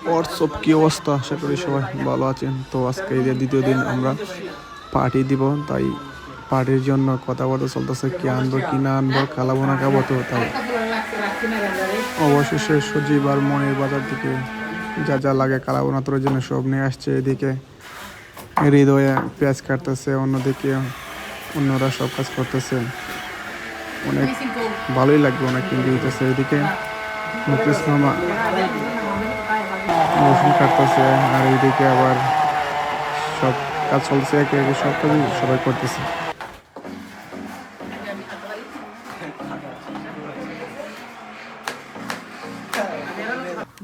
WhatsApp কি অবস্থা, আশা করি সবাই ভালো আছেন। তো আজকে ঈদের দ্বিতীয় দিন আমরা পার্টি দিব, তাই পার্টির জন্য কথাবার্তা চলতেছে, কি আনবো কি না আনবো, খালাবো না খাবো। তো তাই অবশেষে সজীব আর মনের বাজার থেকে যা যা লাগে খালাবো না তোর জন্য সব নিয়ে আসছে। এদিকে হৃদয়ে পেঁয়াজ কাটতেছে, অন্যদিকে অন্যরা সব কাজ করতেছে। অনেক ভালোই লাগবে, অনেক কিনতে দিতেছে। এদিকে মুকেশ মামা রসুন কাটতেছে, আর এইদিকে আবার সব কাজ চলছে, একে একে সব কাজই সবাই করতেছে।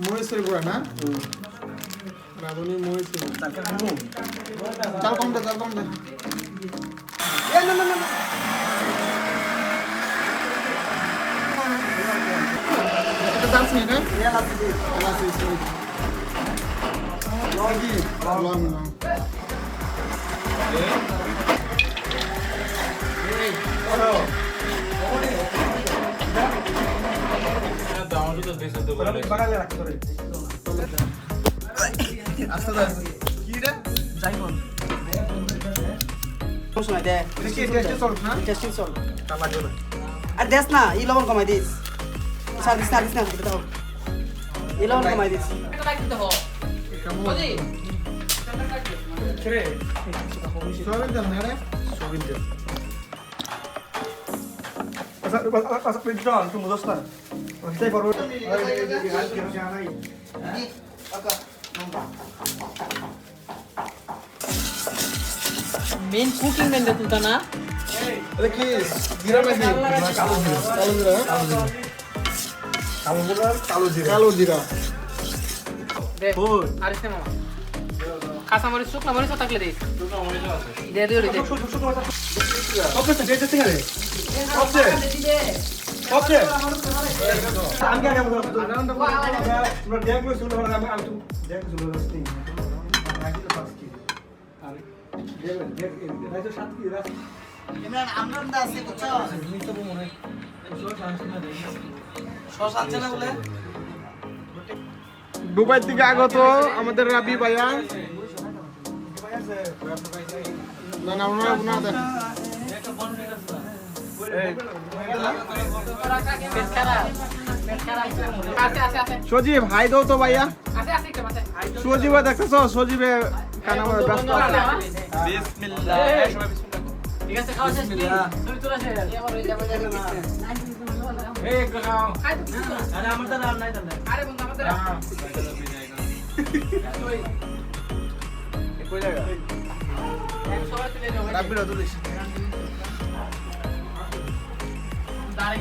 মরিচের গুঁড়া না, রাঁধুনি মরিচের চাল কম দে, চাল কম দে। দারচিনি না, লং লং আর দেশ না ই লবণ কমাই দিস, সার্ভিস না দিস না দাও, ই লবণ কমাই দিস। মেন কুকিং মেনটা তুলতা না, কি জিরা মেদি, কালো জিরা আরে সে মামা কাঁচা মরিচ শুকনা মরিচ থাকলে দিস, দে দিও রে দে দুবাই থেকে আগত আমাদের রাবি ভাইয়া। না না ওনারা না দেন, সজীব হাই দাও তো ভাইয়া। সজীবে দেখতেছ, সজীবে কানা ব্যস্ত আছে। বিসমিল্লাহ, ঠিক আছে খাওয়া শেষ, তুমি তোরা শেষ এবার ওই যাবে এই একটু খাও। আরে আমাদের আর নাই তাহলে, আরে বন্ধু আমাদের কই লাগা এক সবাই তুলে দাও, রাব্বি না তুলিস দাঁড়াই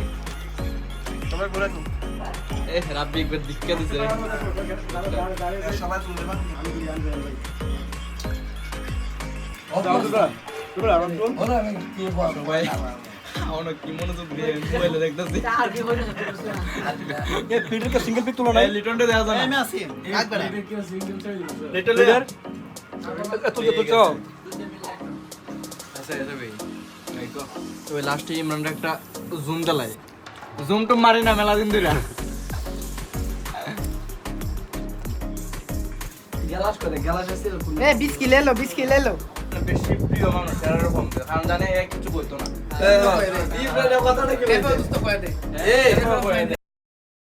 সবাই বলে তো এ রাব্বি একবার দিক্কা দিছে সবাই তুলে দেবা, আমি তুলে আনবে ভাই। দাও দাও তোরা আরাম করো, ওরা আমি কি বলবো ভাই, আমরা কি মনোযোগ দিয়ে মোবাইলে দেখতেছি। আর কি হইছে এ ফিডের কা সিঙ্গেল পিক তুলো না, লিটনটা দেয়া যায় না। আমি আছি একবার লিটন লিডার তুই তো চাও আচ্ছা এটা ভাই আইকো তো লাস্টে ইমরানটা একটা জুম চালায়, জুম তো মারে না মেলা দিন ধরে। গ্যালাস করে গ্যালাস আছে এ বিস্কি লে লো বেশি প্রিয় মানুষ আর এরকম কারণ জানে কিছু বলতো না। এই কথা নাকি